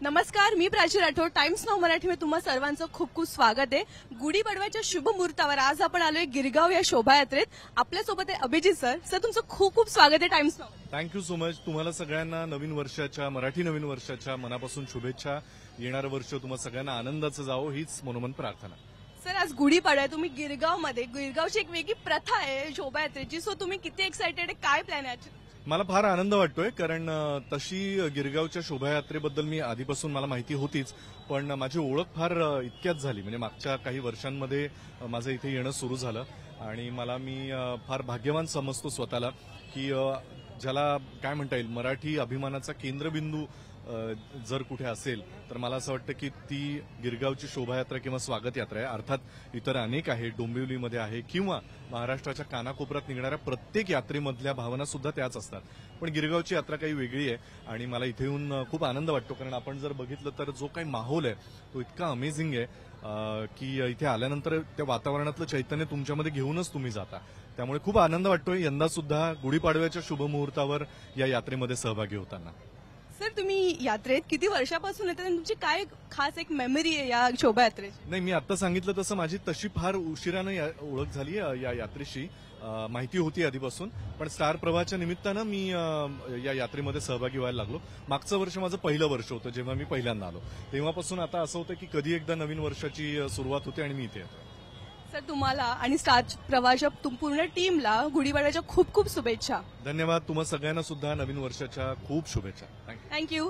नमस्कार, मी Prachi Rathod. Times now Marathi मध्ये तुम्हा सर्वांचं खूप खूप स्वागत आहे. गुढीपाडव्याच्या शुभ मुहूर्तावर आज आपण आलोय गिरगाव या शोभायात्रेत. आपल्यासोबत आहे अभिजित सर. सर, तुमचं खूप खूप स्वागत आहे times now. Thank you so much. तुम्हाला सगळ्यांना नवीन वर्षाच्या, मराठी नवीन वर्षाच्या मनापासून शुभेच्छा. येणारं वर्ष तुम्हा सगळ्यांना आनंदाचं जावो हीच मनोमन प्रार्थना. सर, आज गुढीपाडवा आहे. तुम्ही गिरगावमध्ये, गिरगावची एक वेगळी प्रथा आहे शोभायात्रेची. सो तुम्ही किती एक्सायटेड आहे, काय प्लॅन आहे? मला फार आनंद वाटतोय, कारण तशी गिरगावच्या शोभायात्रेबद्दल मी आधीपासून मला माहिती होतीच, पण माझी ओळख फार इतक्याच झाली. म्हणजे मागच्या काही वर्षांमध्ये माझं इथे येणं सुरू झालं आणि मी फार भाग्यवान समजतो स्वतःला की ज्याला काय म्हणता येईल, मराठी अभिमानाचा केंद्रबिंदू जर कुठे असेल तर मला असं वाटतं की ती गिरगावची शोभायात्रा किंवा स्वागत यात्रा आहे. अर्थात इतर अनेक आहे, डोंबिवलीमध्ये आहे किंवा महाराष्ट्राच्या कानाकोपऱ्यात निघणाऱ्या प्रत्येक यात्रेमधल्या भावना सुद्धा त्याच असतात. पण गिरगावची यात्रा काही वेगळी आहे आणि मला इथे येऊन खूप आनंद वाटतो, कारण आपण जर बघितलं तर जो काही माहोल आहे तो इतका अमेझिंग आहे की इथे आल्यानंतर त्या वातावरणातलं चैतन्य तुमच्यामध्ये घेऊनच तुम्ही जाता. त्यामुळे खूप आनंद वाटतोय यंदा सुद्धा गुढीपाडव्याच्या शुभमुहूर्तावर या यात्रेमध्ये सहभागी होताना. सर, तुम्ही यात्रेत किती वर्षापासून येतात आणि तुमची काय खास एक मेमरी आहे या शोभायात्रेची? नाही, मी आता सांगितलं तसं माझी तशी फार उशिरानं ओळख झाली या यात्रेशी. माहिती होती आधीपासून, पण स्टार प्रवाहाच्या निमित्तानं मी या यात्रेमध्ये सहभागी व्हायला लागलो. मागचं वर्ष माझं पहिलं वर्ष होतं जेव्हा मी पहिल्यांदा आलो. तेव्हापासून आता असं होतं की कधी एकदा नवीन वर्षाची सुरुवात होते आणि मी इथे येतो. सर, तुम्हाला आणि स्टार प्रवाहाच्या पूर्ण टीमला गुढीपाडव्याच्या खूप खूप शुभेच्छा. धन्यवाद. तुम्हा सगळ्यांना सुद्धा नवीन वर्षाच्या खूप शुभेच्छा. थँक्यू.